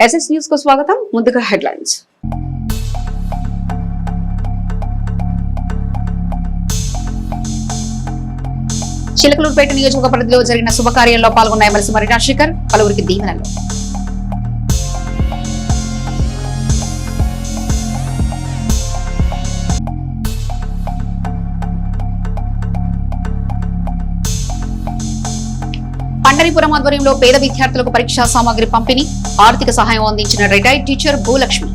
SS news కు స్వాగతం. ముందుగా హెడ్లైన్స్. చిలకలూరుపేట నియోజకవర్గ పరిధిలో జరిగిన శుభకార్యంలో పాల్గొన్న ఎమ్మెల్సీ మర్రి రాజశేఖర్ పలువురికి దీవెనలు. పండరీపురం ఆధ్వర్యంలో పేద విద్యార్థులకు పరీక్షా సామాగ్రి పంపిణీ, ఆర్థిక సహాయం అందించిన రిటైర్డ్ టీచర్ భూలక్ష్మి.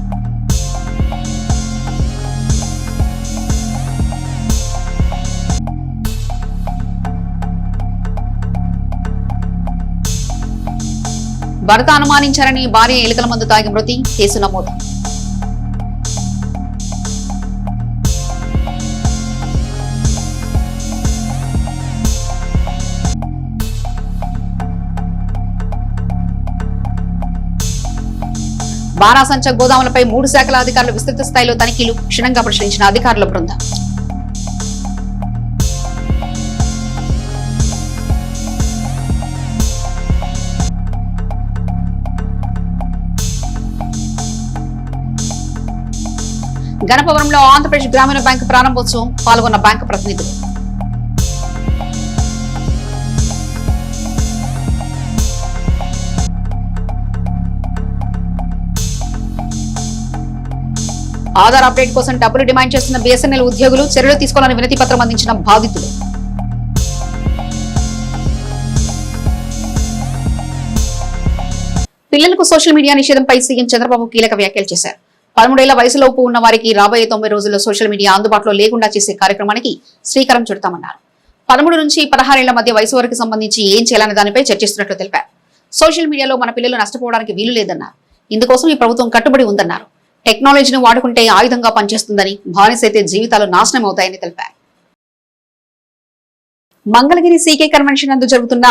భర్త అనుమానించారని భార్య ఎలుకల మందు తాగి మృతి, కేసు నమోదు. బారాసంచ గోదాములపై 3 శాఖల అధికారులు విస్తృత స్థాయిలో తనిఖీలు, క్షుణ్ణంగా పరిశీలించిన అధికారుల బృందం. గణపవరంలో ఆంధ్రప్రదేశ్ గ్రామీణ బ్యాంకు ప్రారంభోత్సవం, పాల్గొన్న బ్యాంకు ప్రతినిధులు. ఆధార్ అప్డేట్ కోసం డబ్బులు డిమాండ్ చేస్తున్న బిఎస్ఎన్ఎల్ ఉద్యోగులు, చర్యలు తీసుకోవాలని వినతి పత్రం అందించిన బాధితులు. పిల్లలకు సోషల్ మీడియా నిషేధంపై సీఎం చంద్రబాబు కీలక వ్యాఖ్యలు చేశారు. 13 ఏళ్ల వయసులోపు ఉన్న వారికి రాబోయే 90 రోజుల్లో సోషల్ మీడియా అందుబాటులో లేకుండా చేసే కార్యక్రమానికి శ్రీకారం చుడతామన్నారు. 13 నుంచి 16 ఏళ్ల మధ్య వయసు వరకు సంబంధించి ఏం చేయాలనే దానిపై చర్చిస్తున్నట్లు తెలిపారు. సోషల్ మీడియాలో మన పిల్లలు నష్టపోవడానికి వీలు లేదన్నారు. ఇందుకోసం ఈ ప్రభుత్వం కట్టుబడి ఉందన్నారు. టెక్నాలజీని వాడుకుంటే ఆయుధంగా పనిచేస్తుందని, బానిసైతే జీవితాలు నాశనం అవుతాయని తెలిపారు. మంగళగిరి సీకే కన్వెన్షన్ నందు జరుగుతున్న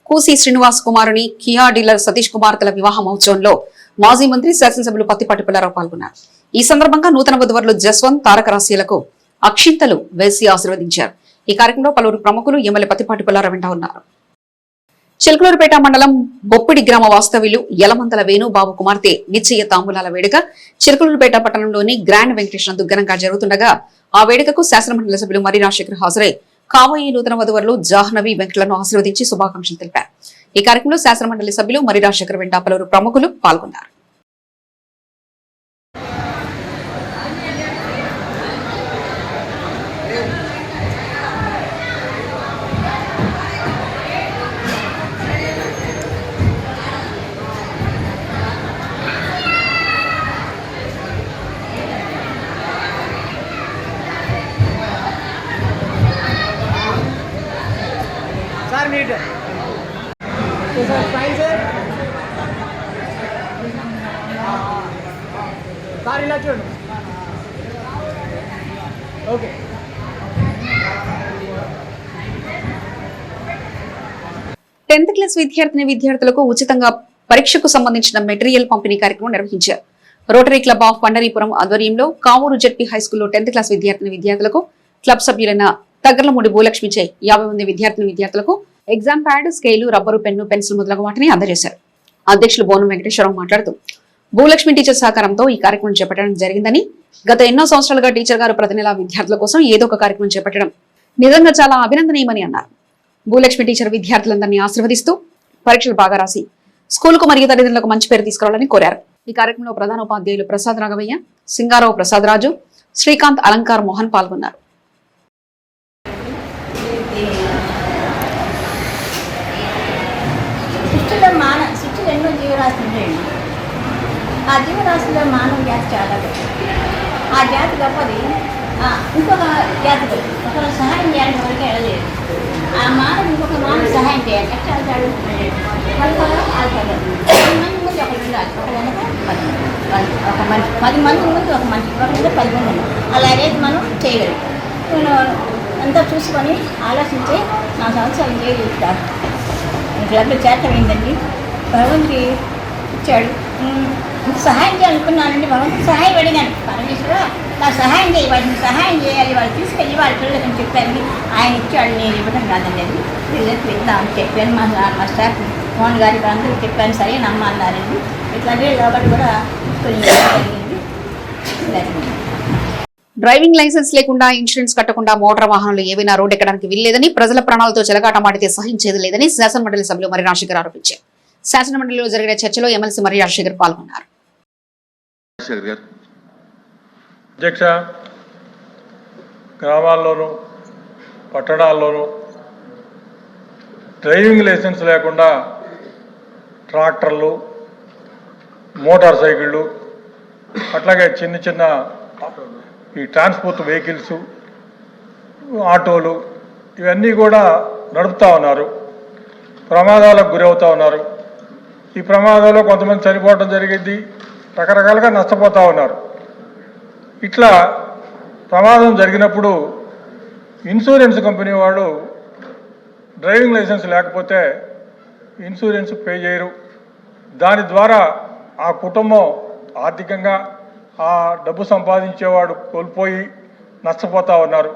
కూసి శ్రీనివాస్ కుమారుని కియా డీలర్ సతీష్ కుమార్తెల వివాహ మహోత్సవంలో మాజీ మంత్రి శాసనసభ్యులు పత్తిపాటి పుల్లారావు పాల్గొన్నారు. ఈ సందర్భంగా నూతన వధువరులు జస్వంత్, తారక రాశిలకు అక్షింతలు వేసి ఆశీర్వదించారు. ఈ కార్యక్రమంలో పలువురు ప్రముఖులు ఎమ్మెల్యే పత్తిపాటి పుల్లారావు వెంట ఉన్నారు. చిలకలూరుపేట మండలం బొప్పిడి గ్రామ వాస్తవ్యులు యలమంతల వేణుబాబు కుమార్తె నిశ్చయ తాంబూలాల వేడుక చిలకలూరుపేట పట్టణంలోని గ్రాండ్ వెంకటేశ్వర దుగ్గనంగా జరుగుతుండగా ఆ వేడుకకు శాసనమండలి సభ్యులు మర్రి రాజశేఖర్ హాజరై కాబోయే నూతన వధువరులు జాహ్నవి వెంకటలను ఆశీర్వదించి శుభాకాంక్షలు తెలిపారు. ఈ కార్యక్రమంలో శాసనమండలి సభ్యులు మర్రి రాజశేఖర్ వెంట పలువురు ప్రముఖులు పాల్గొన్నారు. ఓకే 10th క్లాస్ విద్యార్థులకు ఉచితంగా పరీక్షకు సంబంధించిన మెటీరియల్ పంపిణీ కార్యక్రమం నిర్వహించారు. రోటరీ క్లబ్ ఆఫ్ పండరీపురం ఆధ్వర్యంలో కావూరు జెడ్పీ హైస్కూల్లో 10th క్లాస్ విద్యార్థులకు క్లబ్ సభ్యులైన తగ్గలమూడి భూలక్ష్మిచే 50 మంది విద్యార్థులకు exam pad, scale, rubber, pen, pencil మొదలగు వాటిని అందజేశారు. అధ్యక్షులు బోనం వెంకటేశ్వరరావు మాట్లాడుతూ భూలక్ష్మి టీచర్ సహకారంతో ఈ కార్యక్రమం చేపట్టడం జరిగిందని, గత ఎన్నో సంవత్సరాలుగా టీచర్ గారు ప్రతి నెల విద్యార్థుల కోసం ఏదో ఒక కార్యక్రమం చేపట్టడం నిజంగా చాలా అభినందనీయమని అన్నారు. భూలక్ష్మి టీచర్ విద్యార్థులందరినీ ఆశీర్వదిస్తూ పరీక్షలు బాగా రాసి స్కూలుకు మరియు తల్లిదండ్రులకు మంచి పేరు తీసుకురావాలని కోరారు. ఈ కార్యక్రమంలో ప్రధాన ఉపాధ్యాయులు ప్రసాద్ రాఘవయ్య, సింగారావు ప్రసాద్ రాజు, శ్రీకాంత్, అలంకార్ మోహన్ పాల్గొన్నారు. ఎన్నో జీవరాశులు ఉంటాయండి. ఆ జీవరాశిలో మానవ జాతి చాలా గొప్పది. ఆ జాతి గొప్పది. ఇంకొక జాతి గొప్పది. ఒకరు సహాయం చేయాలని వరకు వెళ్ళలేదు. ఆ మానవుడు ఇంకొక మానవుడు సహాయం చేయాలి. ఎట్లా వెళ్తాడు? పలుకగా ఆల్పగలరు. 10 మంది ముందు ఒకరు ఉండాలి. ఒక వెనక 10 మనిషి, 10 మంది ముందు ఒక మనిషి, ఒక మీద 10 మంది ఉండాలి. అలాగే మనం చేయగలుగుతాం. నేను అంతా చూసుకొని ఆలోచించి నా సంవత్సరాలు చేయగలుగుతాను. క్లబ్లో చేరటమైందండి. భగవంతుడి ఇచ్చాడు. సహాయం చేయాలనుకున్నానండి. భగవంతుడు సహాయం అడిగాను. పరమేశ్వర నాకు సహాయం చేయి, వాటిని సహాయం చేయాలి, వాళ్ళు తీసుకెళ్ళి వాళ్ళ పిల్లలకి అని చెప్పాను. ఆయన ఇచ్చాడు, నేను ఇవ్వడం కాదండి. అది పిల్లలకి వెళ్దామని చెప్పాను. మా స్టాఫ్ మోహన్ గారికి అందరూ చెప్పాను, సరే నమ్మన్నారండి. ఇట్లా వీళ్ళు కాబట్టి కూడా తీసుకొని జరిగింది. డ్రైవింగ్ లైసెన్స్ లేకుండా ఇన్సూరెన్స్ కట్టకుండా మోటార్ వాహనాలు ఏవైనా రోడ్డు ఎక్కడానికి వీల్లేదని, ప్రజల ప్రాణాలతో చెలగాటమాడితే సహించేది లేదని శాసనమండలి సభ్యులు మరి రాజశేఖర్ ఆరోపించారు. శాసనమండలిలో జరిగిన చర్చలో ఎమ్మెల్సీ మరి రాజశేఖర్ పాల్గొన్నారు. అధ్యక్ష, గ్రామాల్లోనూ పట్టణాల్లోనూ డ్రైవింగ్ లైసెన్స్ లేకుండా ట్రాక్టర్లు, మోటార్ సైకిళ్ళు, అట్లాగే చిన్న చిన్న ఈ ట్రాన్స్పోర్ట్ వెహికల్స్, ఆటోలు ఇవన్నీ కూడా నడుపుతూ ఉన్నారు. ప్రమాదాలకు గురవుతూ ఉన్నారు. ఈ ప్రమాదాల్లో కొంతమంది చనిపోవడం జరిగింది, రకరకాలుగా నష్టపోతూ ఉన్నారు. ఇట్లా ప్రమాదం జరిగినప్పుడు ఇన్సూరెన్స్ కంపెనీ వాళ్ళు డ్రైవింగ్ లైసెన్స్ లేకపోతే ఇన్సూరెన్స్ పే చేయరు. దాని ద్వారా ఆ కుటుంబం ఆర్థికంగా ఆ డబ్బు సంపాదించేవాడు కోల్పోయి నష్టపోతూ ఉన్నారు.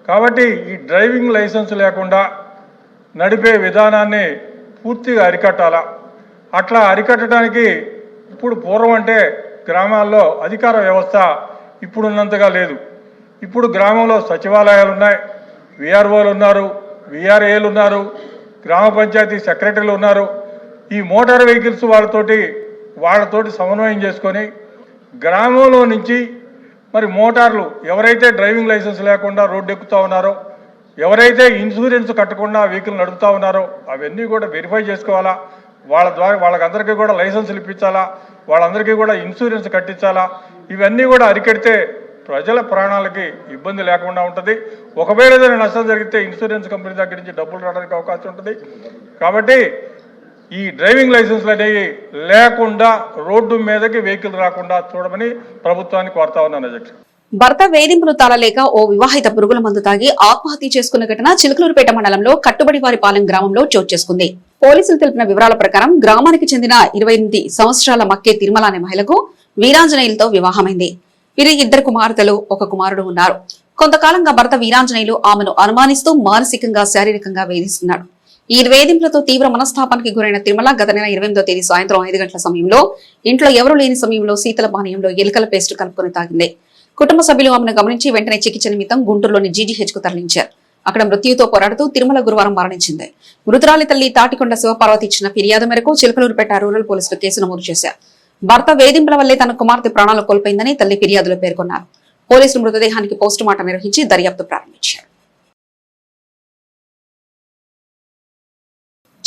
కాబట్టి ఈ డ్రైవింగ్ లైసెన్స్ లేకుండా నడిపే విధానాన్ని పూర్తిగా అరికట్టాలా. అట్లా అరికట్టడానికి ఇప్పుడు పూర్వం అంటే గ్రామాల్లో అధికార వ్యవస్థ ఇప్పుడున్నంతగా లేదు. ఇప్పుడు గ్రామంలో సచివాలయాలు ఉన్నాయి, విఆర్ఓలు ఉన్నారు, విఆర్ఏలు ఉన్నారు, గ్రామ పంచాయతీ సెక్రటరీలు ఉన్నారు. ఈ మోటార్ వెహికల్స్ వాళ్ళతోటి సమన్వయం చేసుకొని గ్రామంలో నుంచి మరి మోటార్లు ఎవరైతే డ్రైవింగ్ లైసెన్స్ లేకుండా రోడ్డు ఎక్కుతూ ఉన్నారో, ఎవరైతే ఇన్సూరెన్స్ కట్టకుండా వెహికల్ నడుపుతూ ఉన్నారో అవన్నీ కూడా వెరిఫై చేసుకోవాలా. వాళ్ళ ద్వారా వాళ్ళకందరికీ కూడా లైసెన్సులు ఇప్పించాలా, వాళ్ళందరికీ కూడా ఇన్సూరెన్స్ కట్టించాలా. ఇవన్నీ కూడా అరికడితే ప్రజల ప్రాణాలకి ఇబ్బంది లేకుండా ఉంటుంది. ఒకవేళ ఏదైనా నష్టం జరిగితే ఇన్సూరెన్స్ కంపెనీ దగ్గర నుంచి డబ్బులు రావడానికి అవకాశం ఉంటుంది. కాబట్టి ఈ డ్రైవింగ్ లైసెన్స్లు అనేవి లేకుండా రోడ్డు మీదకి వెహికల్ రాకుండా చూడమని ప్రభుత్వాన్ని కోరుతా ఉన్నాను అధ్యక్ష. భర్త వేధింపులు తాళలేక ఓ వివాహిత పురుగుల మందు తాగి ఆత్మహత్య చేసుకున్న ఘటన చిలుకలూరుపేట మండలంలో కట్టుబడివారిపాలెం గ్రామంలో చోటు చేసుకుంది. పోలీసులు తెలిపిన వివరాల ప్రకారం గ్రామానికి చెందిన 28 సంవత్సరాల మక్కే తిరుమల అనే మహిళకు వీరాంజనేయులతో వివాహమైంది. వీరి 2 కుమార్తెలు, 1 కుమారుడు ఉన్నారు. కొంతకాలంగా భర్త వీరాంజనేయులు ఆమెను అనుమానిస్తూ మానసికంగా, శారీరకంగా వేధిస్తున్నాడు. ఈ వేధింపులతో తీవ్ర మనస్తాపానికి గురైన తిరుమల గత నెల 28వ తేదీ సాయంత్రం 5 గంటల సమయంలో ఇంట్లో ఎవరూ లేని సమయంలో శీతల పానీయంలో ఎలుకల పేస్ట్ కలుపుకొని తాగింది. కుటుంబ సభ్యులు ఆమెను గమనించి వెంటనే చికిత్స నిమిత్తం గుంటూరులోని జీజీహెచ్ కు తరలించారు. అక్కడ మృత్యుతో పోరాడుతూ తిరుమల గురువారం మరణించింది. మృతురాలి తల్లి తాటికొండ శివపార్వతి ఇచ్చిన ఫిర్యాదు మేరకు చిలుకలూరుపేట రూరల్ పోలీసులు కేసు నమోదు చేశారు. భర్త వేధింపుల వల్లే తన కుమార్తె ప్రాణాలు కోల్పోయిందని తల్లి ఫిర్యాదులో పేర్కొన్నారు. పోలీసులు మృతదేహానికి పోస్టుమార్టం నిర్వహించి దర్యాప్తు ప్రారంభించారు.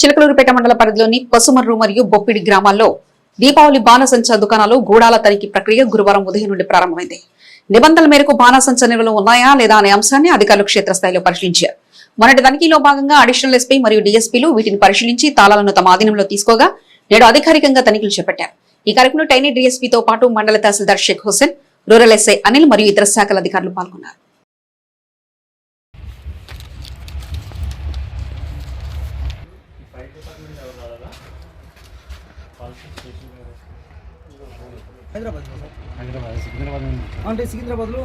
చిలకలూరుపేట మండల పరిధిలోని పసుమర్రు మరియు బొప్పిడి గ్రామాల్లో దీపావళి బాణసంచా దుకాణాలు గూడాల తనిఖీ ప్రక్రియ గురువారం ఉదయం నుండి ప్రారంభమైంది. నిబంధనల మేరకు బాణసంచా నిల్వలు ఉన్నాయా లేదా అనే అంశాన్ని అధికారులు క్షేత్రస్థాయిలో పరిశీలించారు. మొన్నటి తనిఖీలో భాగంగా అడిషనల్ ఎస్పీ మరియు డీఎస్పీలు వీటిని పరిశీలించి తాళాలను తమ ఆధీనంలో తీసుకోగా నేడు అధికారికంగా తనిఖీలు చేపట్టారు. ఈ కార్యక్రమంలో టైనీ డీఎస్పీతో పాటు మండల తహసీల్దార్ షేక్ హుసేన్, రూరల్ ఎస్ఐ అనిల్ మరియు ఇతర శాఖల అధికారులు పాల్గొన్నారు. అంటే సికింద్రాబాద్లో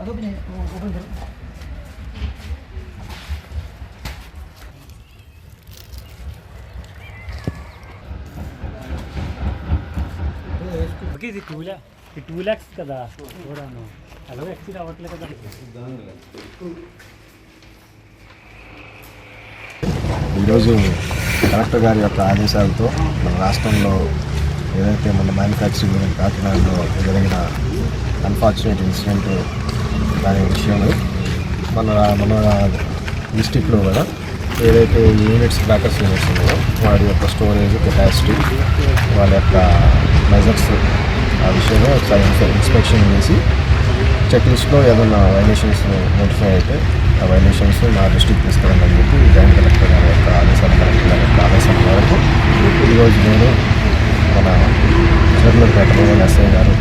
అదొకటి ఓపెన్ చేయండి. ఇది 2 lakhs కదా చూడాను అలాగే ఎక్సీడ్ అవ్వట్లేదు కదా. ఈరోజు కలెక్టర్ గారి యొక్క ఆదేశాలతో మన రాష్ట్రంలో ఏదైతే మన మ్యానుఫ్యాక్చరింగ్ కాకినాడలో జరిగిన అన్ఫార్చునేట్ ఇన్సిడెంట్ దాని విషయంలో మన డిస్టిక్లో కూడా ఏదైతే యూనిట్స్ క్రాకర్స్ యూనిట్స్ ఉన్నాయో వాడి యొక్క స్టోరేజ్ కెపాసిటీ, వాళ్ళ యొక్క మెజర్స్ ఆ విషయంలో ఒకసారి ఇన్స్పెక్షన్ చేసి చెక్ లిస్ట్లో ఏదైనా వైలేషన్స్ నోటిఫై అయితే ఆ వైలేషన్స్ మా దృష్టికి తీసుకురాలని చెప్పి జాయింట్ కలెక్టర్ గారి యొక్క ఆదేశాల మేరకు ఈరోజు నేను మన చిలకలూరుపేట రూరల్ ఎస్ఐ గారు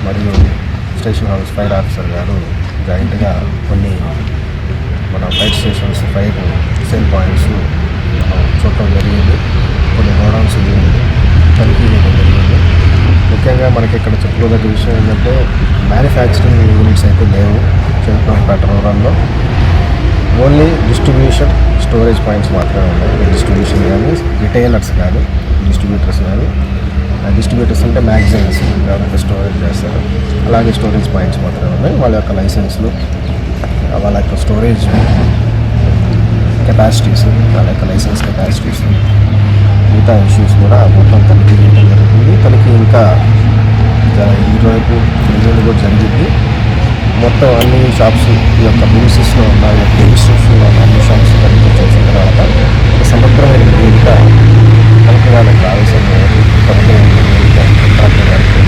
మరియు స్టేషన్ హౌస్ ఫైర్ ఆఫీసర్ గారు జాయింట్గా కొన్ని మన fire stations, fire sale points చూడటం జరిగింది. కొన్ని గోడౌన్స్ తనిఖీ చేయడం జరిగింది. ముఖ్యంగా మనకి ఇక్కడ చెప్పుకోదగ్గ విషయం ఏంటంటే మ్యానుఫ్యాక్చరింగ్ యూనిట్స్ అయితే లేవు చిలకలూరుపేట రూరల్లో. ఓన్లీ డిస్ట్రిబ్యూషన్ స్టోరేజ్ పాయింట్స్ మాత్రమే ఉన్నాయి. డిస్ట్రిబ్యూషన్ కానీ రిటైలర్స్ కానీ డిస్ట్రిబ్యూటర్స్ కానీ, డిస్ట్రిబ్యూటర్స్ అంటే మ్యాగజైన్స్ ఎవరైతే స్టోరేజ్ చేస్తారు అలాగే స్టోరేజ్ పాయింట్స్ మాత్రమే ఉన్నాయి. వాళ్ళ యొక్క లైసెన్స్లు, వాళ్ళ యొక్క స్టోరేజ్ కెపాసిటీస్, వాళ్ళ యొక్క లైసెన్స్ కెపాసిటీస్, మిగతా ఇష్యూస్ కూడా మొత్తం తనిఖీ చేయడం జరుగుతుంది. తనిఖీ ఇంకా ఈరోజు నిజంగా కూడా జరిగింది. మొత్తం అన్ని షాప్స్ ఈ యొక్క ప్రిమిసెస్లో ఉన్న ఈ యొక్క రిజిస్ట్రేషన్లో ఉన్న అన్ని షాప్స్ తనిఖీ చేసిన తర్వాత ఒక సమగ్రమైన నివేదిక కలెక్టర్ గారికి ఆవేశంగా సమగ్రమైన నివేదిక కలెక్టర్ గారికి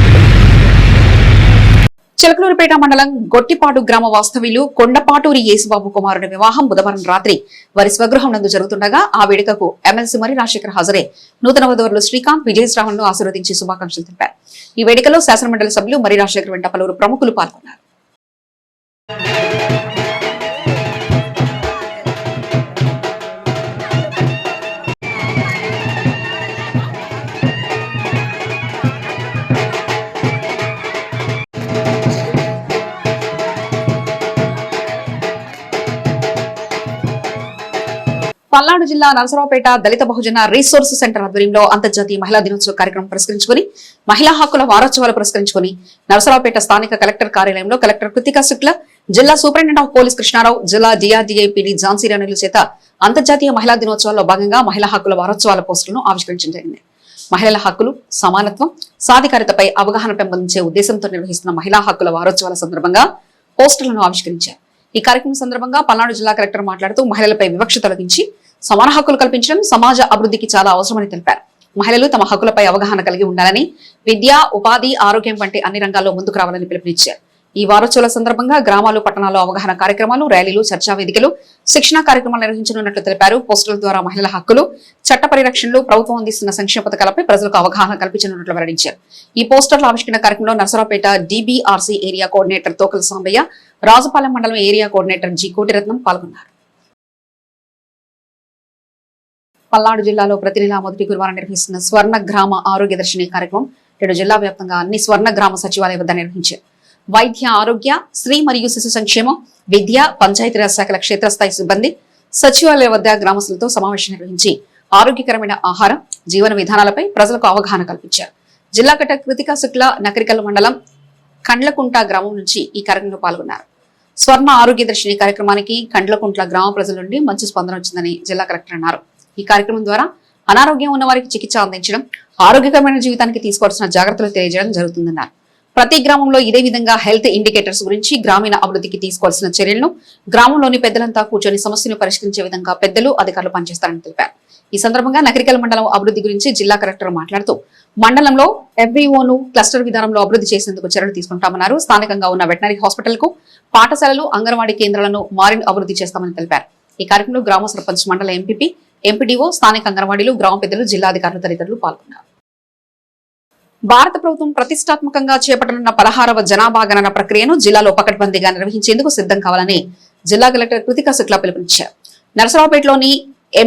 చిలకలూరుపేట మండలం గొట్టిపాటు గ్రామ వాస్తవ్యులు కొండపాటూరి యేసుబాబు కుమారుడి వివాహం బుధవారం రాత్రి వారి స్వగృహం నందు జరుగుతుండగా ఆ వేడుకకు ఎమ్మెల్సీ మరి రాజశేఖర్ హాజరై నూతన వధువరులు శ్రీకాంత్ విజయశ్రావణ్ ఆశీర్వదించి శుభాకాంక్షలు తెలిపారు. ఈ వేడుకలో శాసనమండలి సభ్యులు మరి రాజశేఖర్ వెంట పలువురు ప్రముఖులు పాల్గొన్నారు. పల్నాడు జిల్లా నరసరావుపేట దళిత బహుజన రీసోర్స్ సెంటర్ ఆధ్వర్యంలో అంతర్జాతీయ మహిళా దినోత్సవ కార్యక్రమం పురస్కరించుకుని మహిళా హక్కుల వారోత్సవాలు పురస్కరించుకుని నరసరావుపేట స్థానిక కలెక్టర్ కార్యాలయంలో కలెక్టర్ కృతికా శుక్ల, జిల్లా సూపరింటెండెంట్ ఆఫ్ పోలీస్ కృష్ణారావు, జిల్లా డిఆర్డీఐ పిడి ఝాన్సీ రాణిల చేత అంతర్జాతీయ మహిళా దినోత్సవాల్లో భాగంగా మహిళా హక్కుల వారోత్సవాల పోస్టులను ఆవిష్కరించడం జరిగింది. మహిళల హక్కులు, సమానత్వం, సాధికారతపై అవగాహన పెంపొందించే ఉద్దేశంతో నిర్వహిస్తున్న మహిళా హక్కుల వారోత్సవాల సందర్భంగా పోస్టులను ఆవిష్కరించారు. ఈ కార్యక్రమం సందర్భంగా పల్నాడు జిల్లా కలెక్టర్ మాట్లాడుతూ మహిళలపై వివక్ష తొలగించి సమాన హక్కులు కల్పించడం సమాజ అభివృద్ధికి చాలా అవసరమని తెలిపారు. మహిళలు తమ హక్కులపై అవగాహన కలిగి ఉండాలని, విద్య, ఉపాధి, ఆరోగ్యం వంటి అన్ని రంగాల్లో ముందుకు రావాలని పిలుపునిచ్చారు. ఈ వారోత్సవాల సందర్భంగా గ్రామాలు, పట్టణాల్లో అవగాహన కార్యక్రమాలు, ర్యాలీలు, చర్చా వేదికలు, శిక్షణా కార్యక్రమాలు నిర్వహించనున్నట్లు తెలిపారు. పోస్టుల ద్వారా మహిళల హక్కులు, చట్ట పరిరక్షణలు, ప్రభుత్వం అందిస్తున్న సంక్షేమ పథకాలపై ప్రజలకు అవగాహన కల్పించనున్నట్లు వెల్లడించారు. ఈ పోస్టర్ల ఆవిష్కరణ కార్యక్రమంలో నరసరావుపేట డిబిఆర్సీ ఏరియా కోఆర్డినేటర్ తోకల సాంబయ్య, రాజుపాలెం మండలం ఏరియా కోఆర్డినేటర్ జి కోటిరత్నం పాల్గొన్నారు. పల్నాడు జిల్లాలో ప్రతి నెలా మొదటి గురువారం నిర్వహిస్తున్న స్వర్ణ గ్రామ ఆరోగ్య దర్శిని కార్యక్రమం నేడు జిల్లా వ్యాప్తంగా అన్ని స్వర్ణ గ్రామ సచివాలయ వద్ద నిర్వహించారు. వైద్య, ఆరోగ్య, స్త్రీ మరియు శిశు సంక్షేమం, విద్య, పంచాయతీరాజ్ శాఖల క్షేత్రస్థాయి సిబ్బంది సచివాలయ వద్ద గ్రామస్తులతో సమావేశం నిర్వహించి ఆరోగ్యకరమైన ఆహారం, జీవన విధానాలపై ప్రజలకు అవగాహన కల్పించారు. జిల్లా కలెక్టర్ కృతికా శుక్ల నకరికల్ మండలం కండ్లకుంట గ్రామం నుంచి ఈ కార్యక్రమంలో పాల్గొన్నారు. స్వర్ణ ఆరోగ్య దర్శిని కార్యక్రమానికి కండ్లకుంట్ల గ్రామ ప్రజల నుండి మంచి స్పందన వచ్చిందని జిల్లా కలెక్టర్ అన్నారు. ఈ కార్యక్రమం ద్వారా అనారోగ్యం ఉన్న వారికి చికిత్స అందించడం, ఆరోగ్యకరమైన జీవితానికి తీసుకోవాల్సిన జాగ్రత్తలు తెలియజేయడం జరుగుతుందన్నారు. ప్రతి గ్రామంలో ఇదే విధంగా హెల్త్ ఇండికేటర్స్ గురించి, గ్రామీణ అభివృద్ధికి తీసుకోవాల్సిన చర్యలను గ్రామంలోని పెద్దలంతా కూర్చొని సమస్యను పరిష్కరించే విధంగా పెద్దలు, అధికారులు పనిచేస్తారని తెలిపారు. ఈ సందర్భంగా నకరికల్ మండలం అభివృద్ధి గురించి జిల్లా కలెక్టర్ మాట్లాడుతూ మండలంలో FVOను క్లస్టర్ విధానంలో అభివృద్ధి చేసేందుకు చర్యలు తీసుకుంటామన్నారు. స్థానికంగా ఉన్న వెటనరీ హాస్పిటల్ కు, పాఠశాలలు, అంగన్వాడీ కేంద్రాలను మారిన్ అభివృద్ధి చేస్తామని తెలిపారు. ఈ కార్యక్రమంలో గ్రామ సర్పంచ్, మండల ఎంపీపీ, ఎంపీడీఓ, స్థానిక అంగన్వాడీలు, గ్రామ పెద్దలు, జిల్లాధికారులు తదితరులు పాల్గొన్నారు. భారత ప్రభుత్వం ప్రతిష్టాత్మకంగా చేపట్టనున్న 16వ జనాభా గణన ప్రక్రియను జిల్లాలో పకడ్బందీగా నిర్వహించేందుకు సిద్ధం కావాలని జిల్లా కలెక్టర్ కృతికా శుక్ల పిలుపునిచ్చారు. నరసరావుపేటలోని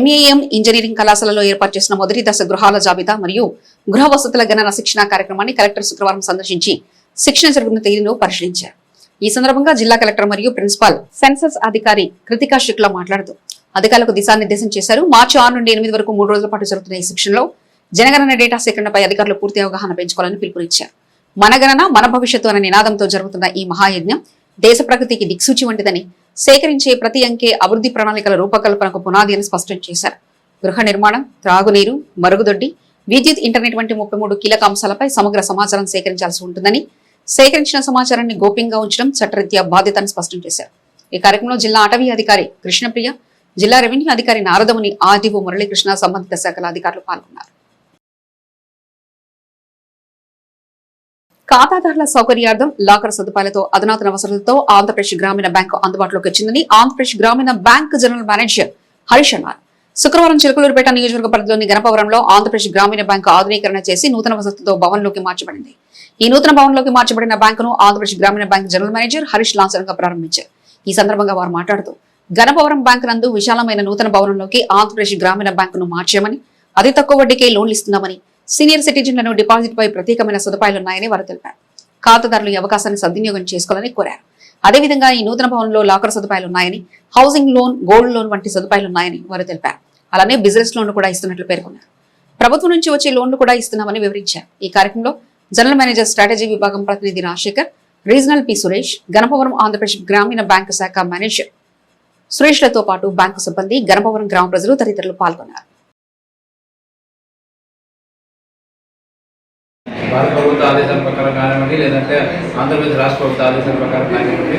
MAM ఇంజనీరింగ్ కళాశాలలో ఏర్పాటు చేసిన మొదటి దశ గృహాల జాబితా మరియు గృహ వసతుల గణన శిక్షణా కార్యక్రమాన్ని కలెక్టర్ శుక్రవారం సందర్శించి శిక్షణ జరుగుతున్న తీరును పరిశీలించారు. ఈ సందర్భంగా జిల్లా కలెక్టర్ మరియు ప్రిన్సిపాల్ సెన్సస్ అధికారి కృతికా శుక్ల మాట్లాడుతూ అధికారులకు దిశానిర్దేశం చేశారు. మార్చి 6 నుండి 8 వరకు 3 రోజుల పాటు జరుగుతున్న ఈ శిక్షణలో జనగణన డేటా సేకరణపై అధికారులు పూర్తి అవగాహన పెంచుకోవాలని పిలుపునిచ్చారు. మన గణన మన భవిష్యత్తు అనే నినాదంతో జరుగుతున్న ఈ మహాయజ్ఞం దేశ ప్రగతికి దిక్సూచి వంటిదని, సేకరించే ప్రతి అంకె అభివృద్ధి ప్రణాళికల రూపకల్పనకు పునాది అని స్పష్టం చేశారు. గృహ నిర్మాణం, త్రాగునీరు, మరుగుదొడ్డి, విద్యుత్, ఇంటర్నెట్ వంటి 33 కీలక అంశాలపై సమగ్ర సమాచారం సేకరించాల్సి ఉంటుందని, సేకరించిన సమాచారాన్ని గోప్యంగా ఉంచడం చట్టరీత్యా బాధ్యతని స్పష్టం చేశారు. ఈ కార్యక్రమంలో జిల్లా అటవీ అధికారి కృష్ణప్రియ, జిల్లా రెవెన్యూ అధికారి నారదముని, ఆర్డీఓ మురళీకృష్ణ, సంబంధిత శాఖల అధికారులు పాల్గొన్నారు. ఖాతాదారుల సౌకర్యార్థం లాకర్ సదుపాయాలతో అధునాతన వసతులతో ఆంధ్రప్రదేశ్ గ్రామీణ బ్యాంకు అందుబాటులోకి వచ్చిందని ఆంధ్రప్రదేశ్ గ్రామీణ బ్యాంక్ జనరల్ మేనేజర్ హరీష్ అన్నారు. శుక్రవారం చిలకలూరుపేట నియోజకవర్గ పరిధిలోని గణపవరంలో ఆంధ్రప్రదేశ్ గ్రామీణ బ్యాంకు ఆధునీకరణ చేసి నూతన వసతులతో భవన్లోకి మార్చబడింది. ఈ నూతన భవన్లోకి మార్చబడిన బ్యాంకును ఆంధ్రప్రదేశ్ గ్రామీణ బ్యాంక్ జనరల్ మేనేజర్ హరీష్ లాంఛనంగా ప్రారంభించారు. ఈ సందర్భంగా వారు మాట్లాడుతూ గణపవరం బ్యాంకు నందు విశాలమైన నూతన భవనంలోకి ఆంధ్రప్రదేశ్ గ్రామీణ బ్యాంకును మార్చామని, అతి తక్కువ వడ్డీకే లోన్లు ఇస్తున్నామని, సీనియర్ సిటిజన్లను డిపాజిట్ పై ప్రత్యేకమైన సదుపాయాలున్నాయని వారు తెలిపారు. ఖాతాదారులు ఈ అవకాశాన్ని సద్వినియోగం చేసుకోవాలని కోరారు. అదేవిధంగా ఈ నూతన భవనంలో లాకర్ సదుపాయాలు ఉన్నాయని, హౌసింగ్ లోన్, గోల్డ్ లోన్ వంటి సదుపాయాలు ఉన్నాయని వారు తెలిపారు. అలానే బిజినెస్ లోన్లు కూడా ఇస్తున్నట్లు పేర్కొన్నారు. ప్రభుత్వం నుంచి వచ్చే లోన్లు కూడా ఇస్తున్నామని వివరించారు. ఈ కార్యక్రమంలో జనరల్ మేనేజర్ స్ట్రాటజీ విభాగం ప్రతినిధి రాజశేఖర్, రీజనల్ పి సురేష్, గణపవరం ఆంధ్రప్రదేశ్ గ్రామీణ బ్యాంకు శాఖ మేనేజర్ సురేష్లతో పాటు బ్యాంకు సిబ్బంది, గణపవరం గ్రామ ప్రజలు తదితరులు పాల్గొన్నారు. భారత ప్రభుత్వ ఆదేశాల ప్రకారం కానివ్వండి, లేదంటే ఆంధ్రప్రదేశ్ రాష్ట్ర ప్రభుత్వ ఆదేశాల ప్రకారం కానివ్వండి,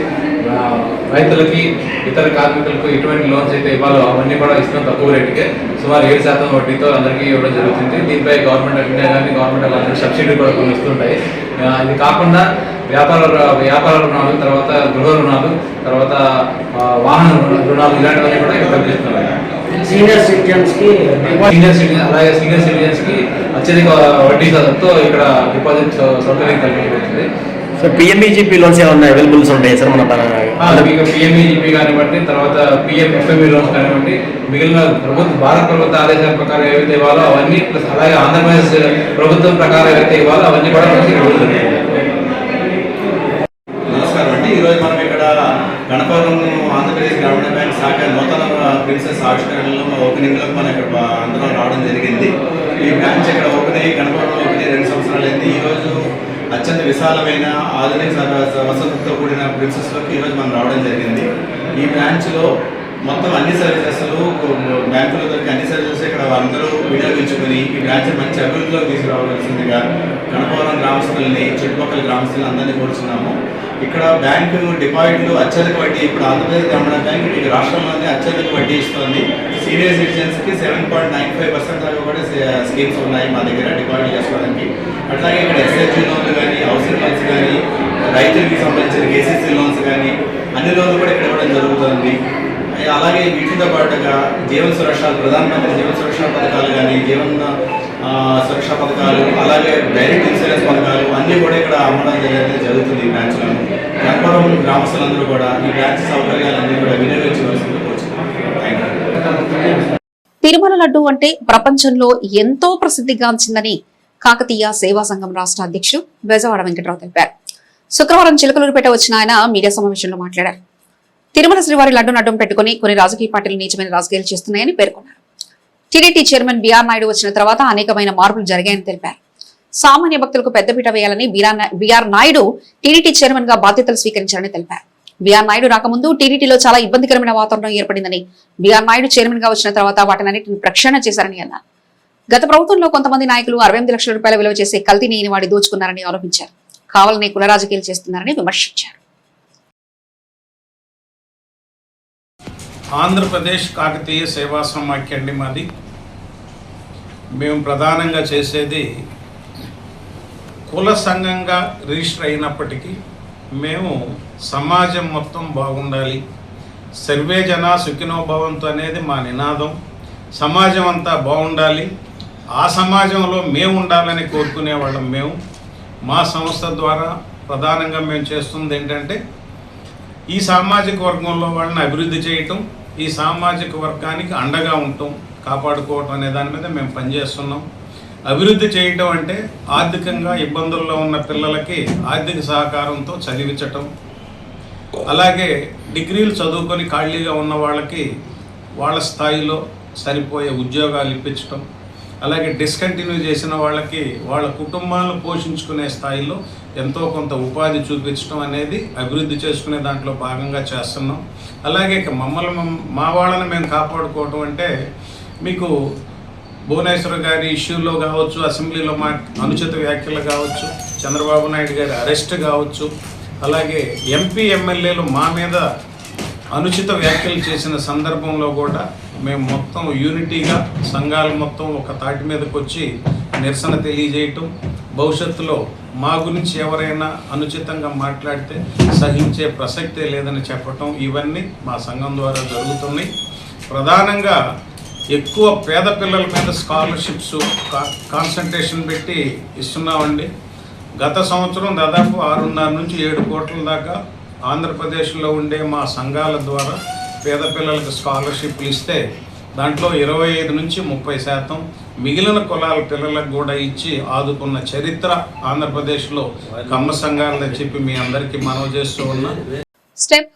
రైతులకి, ఇతర కార్మికులకు ఎటువంటి లోన్స్ అయితే ఇవ్వాలో అవన్నీ కూడా ఇస్తున్నాం తక్కువ రేటుకే, సుమారు 7% వడ్డీతో అందరికీ ఇవ్వడం జరుగుతుంది. దీనిపై గవర్నమెంట్ ఆఫ్ ఇండియా కానీ, గవర్నమెంట్ ఆఫ్ ఆంధ్ర సబ్సిడీ కూడా కొన్ని ఇస్తుంటాయి. ఇది కాకుండా వ్యాపార రుణాలు, తర్వాత గృహ రుణాలు, తర్వాత వాహన రుణాలు ఇలాంటివన్నీ కూడా ఇక్కడ చేస్తున్నాయి. సీనియర్ సిటిజన్స్ కి అలాగే సీనియర్ సిటిజన్స్ కి అత్యధిక వడ్డీ శాతంతో ఇక్కడ డిపాజిట్ సౌకర్యం కల్పించబడుతుంది. సో పిఎంఈజీపీ లోన్స్ ఏమన్నా అవైలబుల్స్ ఉంటాయి సార్ మన పిఎంఈజీపీ కానివ్వండి, తర్వాత పిఎంఎఫ్ఎంఈ లోన్స్ కానివ్వండి, మిగిలిన భారత ప్రభుత్వ ఆదేశాల ప్రకారం ఏవైతే ఇవ్వాలో అవన్నీ, ప్లస్ అలాగే ఆంధ్రప్రదేశ్ ప్రభుత్వం ప్రకారం ఏవైతే ఇవ్వాలో అవన్నీ కూడా నమస్కారం అండి. ఈరోజు మనం ఇక్కడ గణపవరం ఆంధ్రప్రదేశ్ గ్రామీణ బ్యాంక్ శాఖ నూతన ప్రిన్సెస్ ఆవిష్కరణలో ఓపెనింగ్లో మనం ఇక్కడ అందరం రావడం జరిగింది. ఈ బ్రాంచ్ ఇక్కడ ఓపెన్ అయ్యి గణపవరం ఓపెన్ అయ్యి 2 సంవత్సరాలు అయింది. ఈరోజు అత్యంత విశాలమైన ఆధునిక వసతులతో కూడిన ప్రిన్సెస్లోకి ఈరోజు మనం రావడం జరిగింది. ఈ బ్రాంచ్లో మొత్తం అన్ని సర్వీసెస్లు, బ్యాంకులో దొరికి అన్ని సర్వీసెస్ ఇక్కడ అందరూ వినియోగించుకొని ఈ బ్రాంచ్ మంచి అభివృద్ధిలోకి తీసుకురావాల్సిందిగా గణపవరం గ్రామస్తుల్ని, చుట్టుపక్కల గ్రామస్తులను అందరినీ కోరుచున్నాము. ఇక్కడ బ్యాంకు డిపాజిట్లు అత్యధిక వడ్డీ, ఇప్పుడు ఆంధ్రప్రదేశ్ గ్రామీణ బ్యాంక్ ఈ రాష్ట్రంలోనే అత్యధిక వడ్డీ ఇస్తుంది. సీనియర్ సిటిజన్స్కి 7.95% దాకా కూడా స్కీమ్స్ ఉన్నాయి మా దగ్గర డిపాజిట్ చేసుకోవడానికి. అట్లాగే ఇక్కడ ఎస్హెచ్జీ లోన్లు కానీ, హౌసింగ్ లోన్స్ కానీ, రైతులకి సంబంధించిన కేసీసీ లోన్స్ కానీ అన్ని లోన్లు కూడా ఇక్కడ ఇవ్వడం జరుగుతుంది. అలాగే వీటితో పాటుగా జీవన సురక్ష, ప్రధానమంత్రి జీవన సురక్ష పథకాలు కానీ, జీవన సురక్ష పథకాలు, అలాగే డైరెక్ట్ ఇన్సూరెన్స్ పథకాలు అన్నీ కూడా ఇక్కడ అమ్మడం జరుగుతుంది ఈ బ్రాంచ్లో. గణపవరం గ్రామస్తులందరూ కూడా ఈ బ్రాంచ్ సౌకర్యాలన్నీ కూడా వినియోగించవలసిందిగా కోరుచున్నాం. తిరుమల లడ్డు అంటే ప్రపంచంలో ఎంతో ప్రసిద్ధిగాంచిందని కాకతీయ సేవా సంఘం రాష్ట్ర అధ్యక్షుడు బెజవాడ వెంకటరావు తెలిపారు. శుక్రవారం చిలకలూరుపేట వచ్చిన ఆయన మీడియా సమావేశంలో మాట్లాడారు. తిరుమల శ్రీవారి లడ్డును అడ్డం పెట్టుకుని కొన్ని రాజకీయ పార్టీలు నీచమైన రాజకీయాలు చేస్తున్నాయని పేర్కొన్నారు. టీడీటీ చైర్మన్ బీఆర్ నాయుడు వచ్చిన తర్వాత అనేకమైన మార్పులు జరిగాయని తెలిపారు. సామాన్య భక్తులకు పెద్దపీట వేయాలని బీఆర్ నాయుడు టీడీటీ చైర్మన్ గా బాధ్యతలు స్వీకరించారని తెలిపారు. బీఆర్ నాయుడు రాకముందు టీడీటీలో చాలా ఇబ్బందికరమైన వాతావరణం ఏర్పడిందని, బీఆర్ నాయుడు చైర్మన్ గా వచ్చిన తర్వాత వాటినన్నింటిని ప్రక్షాళన చేశారని అన్నారు. గత ప్రభుత్వంలో కొంతమంది నాయకులు 68 లక్షల రూపాయల విలువ చేసే కల్తీ నెయ్యిని వాడి దోచుకున్నారని ఆరోపించారు. కావాలని కుల రాజకీయాలు చేస్తున్నారని విమర్శించారు. ఆంధ్రప్రదేశ్ కాకతీయ సేవా సమాఖ్య అండి మాది. మేము ప్రధానంగా చేసేది కుల సంఘంగా రిజిస్టర్ అయినప్పటికీ మేము సమాజం మొత్తం బాగుండాలి, సర్వే జన సుఖినో భవంతు అనేది మా నినాదం. సమాజం అంతా బాగుండాలి, ఆ సమాజంలో మేము ఉండాలని కోరుకునే వాళ్ళం మేము. మా సంస్థ ద్వారా ప్రధానంగా మేము చేస్తుంది ఏంటంటే ఈ సామాజిక వర్గంలో వాళ్ళని అభివృద్ధి చేయటం, ఈ సామాజిక వర్గానికి అండగా ఉండటం, కాపాడుకోవటం అనే దాని మీద మేము పనిచేస్తున్నాం. అభివృద్ధి చేయటం అంటే ఆర్థికంగా ఇబ్బందుల్లో ఉన్న పిల్లలకి ఆర్థిక సహకారంతో చదివించటం, అలాగే డిగ్రీలు చదువుకొని ఖాళీగా ఉన్న వాళ్ళకి వాళ్ళ స్థాయిలో సరిపోయే ఉద్యోగాలు ఇప్పించటం, అలాగే డిస్కంటిన్యూ చేసిన వాళ్ళకి వాళ్ళ కుటుంబాలను పోషించుకునే స్థాయిలో ఎంతో కొంత ఉపాధి చూపించడం అనేది అభివృద్ధి చేసుకునే దాంట్లో భాగంగా చేస్తున్నాం. అలాగే మా వాళ్ళని మేము కాపాడుకోవటం అంటే మీకు భువనేశ్వర్ గారి ఇష్యూలో కావచ్చు, అసెంబ్లీలో మా అనుచిత వ్యాఖ్యలు కావచ్చు, చంద్రబాబు నాయుడు గారి అరెస్ట్ కావచ్చు, అలాగే ఎంపీ ఎమ్మెల్యేలు మా మీద అనుచిత వ్యాఖ్యలు చేసిన సందర్భంలో కూడా మేము మొత్తం యూనిటీగా సంఘాలు మొత్తం ఒక తాటి మీదకి వచ్చి నిరసన తెలియజేయటం, భవిష్యత్తులో మా గురించి ఎవరైనా అనుచితంగా మాట్లాడితే సహించే ప్రసక్తే లేదని చెప్పటం, ఇవన్నీ మా సంఘం ద్వారా జరుగుతున్నాయి. ప్రధానంగా ఎక్కువ పేద పిల్లల మీద స్కాలర్షిప్స్ కాన్సన్ట్రేషన్ పెట్టి ఇస్తున్నామండి. గత సంవత్సరం దాదాపు 6.5 నుంచి 7 కోట్ల దాకా ఆంధ్రప్రదేశ్లో ఉండే మా సంఘాల ద్వారా పేద పిల్లలకు స్కాలర్షిప్లు ఇస్తే దాంట్లో 25 నుంచి 30% మిగిలిన కులాల పిల్లలకు కూడా ఇచ్చి ఆదుకున్న చరిత్ర ఆంధ్రప్రదేశ్లో కమ్మ సంఘాలని చెప్పి మీ అందరికీ మనవి చేస్తూ ఉన్నా. స్టెప్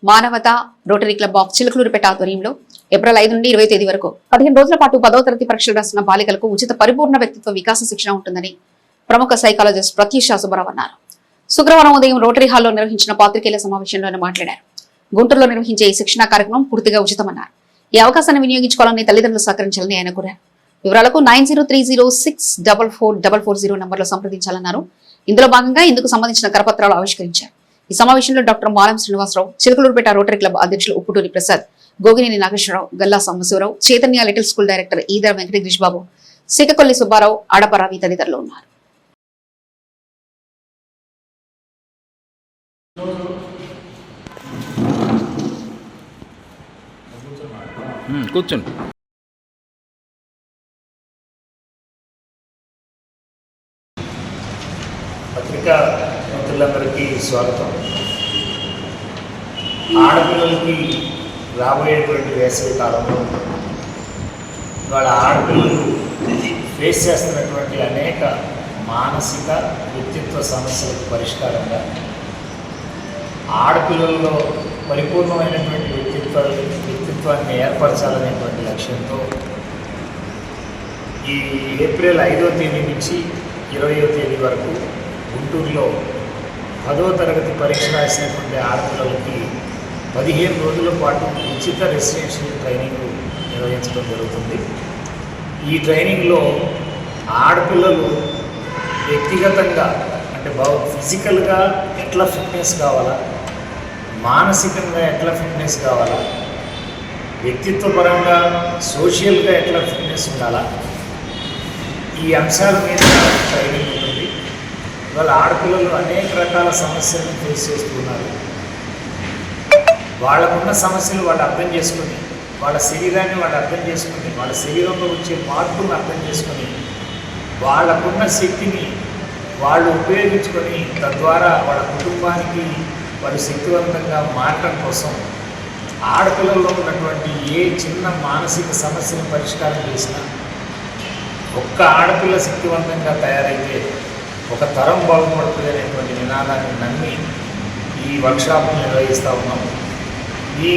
మానవత రోటరీ క్లబ్ ఆఫ్ చిలకలూరుపేట ఆధ్వర్యంలో ఏప్రిల్ 5 నుండి 20 తేదీ వరకు 15 రోజుల పాటు 10వ తరగతి పరీక్షలు రాసిన బాలికలకు ఉచిత పరిపూర్ణ వ్యక్తిత్వ వికాస శిక్షణ ఉంటుందని ప్రముఖ సైకాలజిస్ట్ ప్రత్యూష సుబ్బారావు అన్నారు. శుక్రవారం ఉదయం రోటరీ హాల్లో నిర్వహించిన పాత్రికేయుల సమావేశంలో ఆయన మాట్లాడారు. గుంటూరులో నిర్వహించే ఈ శిక్షణా కార్యక్రమం పూర్తిగా ఉచితమన్నారు. ఈ అవకాశాన్ని వినియోగించుకోవాలని తల్లిదండ్రులు సహకరించాలని ఆయన కోరారు. వివరాలకు 9030644440 నంబర్లో సంప్రదించాలన్నారు. ఇందులో భాగంగా ఇందుకు సంబంధించిన కరపత్రాలు ఆవిష్కరించారు. ఈ సమావేశంలో doctor Malam Srinivasarao, Chilakaluripet Rotary Club అధ్యక్షులు Upputuri Prasad, Gogineni Nageswararao, Galla Sambasivarao, Chaitanya little school director Edara Venkatagirish Babu, Sikakolli Subbarao, Adaparavi తదితరులు ఉన్నారు. కూర్చోండి. పత్రికా మిత్రులందరికీ స్వాగతం. ఆడపిల్లలకి రాబోయేటువంటి వేసవి కాలంలో వాళ్ళ ఆడపిల్లలు ఫేస్ చేస్తున్నటువంటి అనేక మానసిక వ్యక్తిత్వ సమస్యలకు పరిష్కారంగా ఆడపిల్లల్లో పరిపూర్ణమైనటువంటి వ్యక్తిత్వాన్ని ఏర్పరచాలనేటువంటి లక్ష్యంతో ఈ ఏప్రిల్ 5వ తేదీ నుంచి 20వ తేదీ వరకు గుంటూరులో 10వ తరగతి పరీక్ష రాసినటువంటి ఆడపిల్లలకి 15 రోజుల పాటు ఉచిత రెసిడెన్షియల్ ట్రైనింగ్ నిర్వహించడం జరుగుతుంది. ఈ ట్రైనింగ్లో ఆడపిల్లలు వ్యక్తిగతంగా అంటే ఫిజికల్గా ఎట్లా ఫిట్నెస్ కావాలా, మానసికంగా ఎట్లా ఫిట్నెస్ కావాలా, వ్యక్తిత్వపరంగా సోషల్గా ఎట్లా ఫిట్నెస్ ఉండాలా, ఈ అంశాల మీద ట్రైనింగ్ ఉంటుంది. ఇవాళ ఆడపిల్లలు అనేక రకాల సమస్యలను ఫేస్ చేస్తున్నారు. వాళ్ళకున్న సమస్యలు వాళ్ళు అర్థం చేసుకొని, వాళ్ళ శరీరాన్ని వాళ్ళు అర్థం చేసుకొని, వాళ్ళ శరీరంలో వచ్చే మార్పులను అర్థం చేసుకొని, వాళ్ళకున్న శక్తిని వాళ్ళు ఉపయోగించుకొని తద్వారా వాళ్ళ కుటుంబానికి వాళ్ళు శక్తివంతంగా మారడం కోసం ఆడపిల్లల్లో ఉన్నటువంటి ఏ చిన్న మానసిక సమస్యను పరిష్కారం చేసినా, ఒక్క ఆడపిల్ల శక్తివంతంగా తయారైతే ఒక తరం బాగుపడుతుంది అనేటువంటి నినాదాన్ని నమ్మి ఈ వర్క్షాప్ను నిర్వహిస్తూ ఉన్నాం. ఈ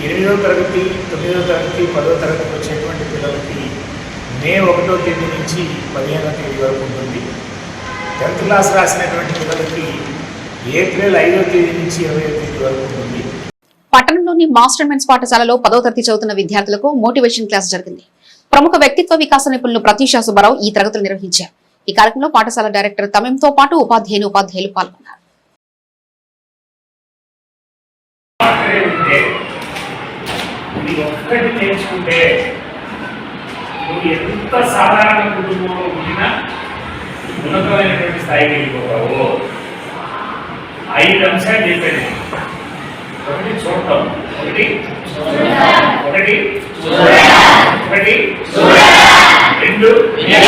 8వ తరగతి, 9వ తరగతి, 10వ తరగతికి వచ్చేటువంటి పిల్లలకి మే 1వ తేదీ నుంచి 15వ తేదీ వరకు ఉంటుంది. 10th క్లాస్ రాసినటువంటి పిల్లలకి ఏప్రిల్ 5వ తేదీ నుంచి 20వ తేదీ వరకు ఉంటుంది. పట్టణంలోని మాస్టర్ మెన్స్ పాఠశాలలో 10వ తరగతి చదువుతున్న విద్యార్థులకు మోటివేషన్ క్లాస్ జరిగింది. ప్రముఖ వ్యక్తిత్వ వికాస నిపుణులు ప్రత్యూష సుబ్బారావు ఈ తరగతులు నిర్వహించారు. ఈ కార్యక్రమంలో పాఠశాల డైరెక్టర్ తమీంతో పాటు ఉపాధ్యాయులు పాల్గొన్నారు. నేర్చుకుంటే నువ్వు ఎంత సాధారణ కుటుంబంలో ఉండినా ఉన్నతమైనటువంటి స్థాయికి వెళ్ళిపోతావు. 5 అంశాలు చెప్పాను. ఒకటి చూడటం, ఒకటి 2 3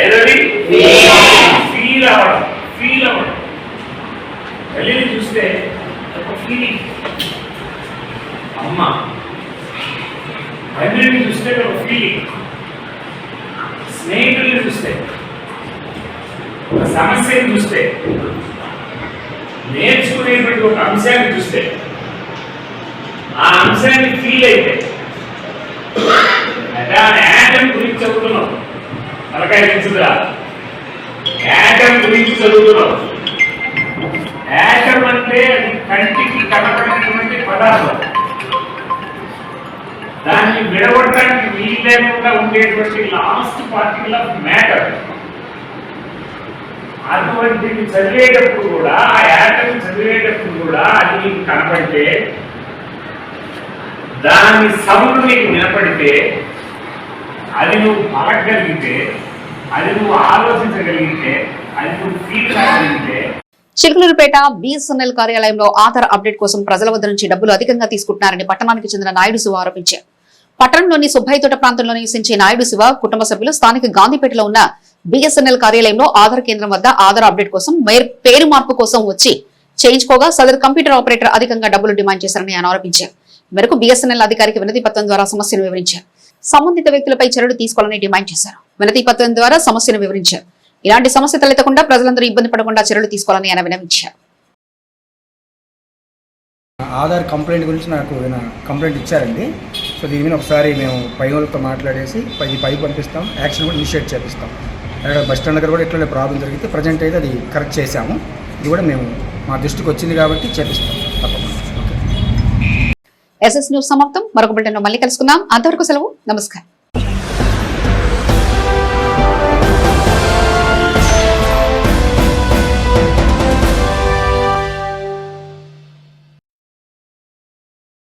ఐదోది ఫీల్ అవ్వడం. తల్లిని చూస్తే ఒక ఫీలింగ్, అమ్మ. తండ్రిని చూస్తే ఒక ఫీలింగ్, స్నేహితుల్ని చూస్తే, ఒక సమస్యను చూస్తే, నేర్చుకునేటువంటి ఒక అంశాన్ని చూస్తే, ఆ అంశాన్ని ఫీల్ అయితే, యాటమ్ గురించి చదువుతున్నాం, తలకాయ తెలుసుదా? యాటమ్ గురించి చదువుతున్నాం. యాటమ్ అంటే అది కంటికి కనపడినటువంటి పదార్థం. దాన్ని విడగొట్టడానికి వీలు లేకుండా ఉండేటువంటి లాస్ట్ పార్టికల్ ఆఫ్ మ్యాటర్. అటువంటిది చదివేటప్పుడు కూడా, ఆ యాటమ్ చదివేటప్పుడు కూడా అది నీకు కనపడితే, దాని సౌండ్ నీకు వినపడితే, అది నువ్వు పలకగలిగితే, అది నువ్వు ఆలోచించగలిగితే, అది నువ్వు ఫీల్ కాగలిగితే. చిలకలూరుపేట బిఎస్ఎన్ఎల్ కార్యాలయంలో ఆధార్ అప్డేట్ కోసం ప్రజల వద్ద నుంచి డబ్బులు అధికంగా తీసుకుంటున్నారని పట్టణానికి చెందిన నాయుడు శివ ఆరోపించారు. పట్టణంలోని సుబ్బయ్యతోట ప్రాంతంలో నివసించే నాయుడు శివ కుటుంబ సభ్యులు స్థానిక గాంధీపేటలో ఉన్న బిఎస్ఎన్ఎల్ కార్యాలయంలో ఆధార్ కేంద్రం వద్ద ఆధార్ అప్డేట్ కోసం పేరు మార్పు కోసం వచ్చి చేయించుకోగా సదరు కంప్యూటర్ ఆపరేటర్ అధికంగా డబ్బులు డిమాండ్ చేశారని ఆయన ఆరోపించారు. మేరకు BSNL అధికారికి వినతి పత్రం ద్వారా సమస్యను వివరించారు. సంబంధిత వ్యక్తులపై చర్యలు తీసుకోవాలని డిమాండ్ చేశారు. వినతి పత్రం ద్వారా సమస్యను వివరించారు. ఇలాంటి సమస్య తలెత్తకుండా ప్రజలందరూ ఇబ్బంది పడకుండా చర్యలు తీసుకోవాలని ఆయన విన్నవించారు. ఆధార్ కంప్లైంట్ గురించి నాకు కంప్లైంట్ ఇచ్చారండి. సో దీని మీద ఒకసారి మేము పై వాళ్ళతో మాట్లాడేసి పై పంపిస్తాం, యాక్షన్ కూడా ఇనిషియేట్ చేపిస్తాం. అక్కడ బస్ స్టాండ్ దగ్గర కూడా ఇట్లా ప్రాబ్లం జరిగితే ప్రజెంట్ అయితే అది కరెక్ట్ చేశాము. ఇది కూడా మేము మా దృష్టికి వచ్చింది కాబట్టి చేపిస్తాం తప్పకుండా. SS న్యూస్ సమాప్తం. మరొక బులెటిన్లో మళ్ళీ కలుసుకుందాం. అంతవరకు సెలవు. నమస్కారం.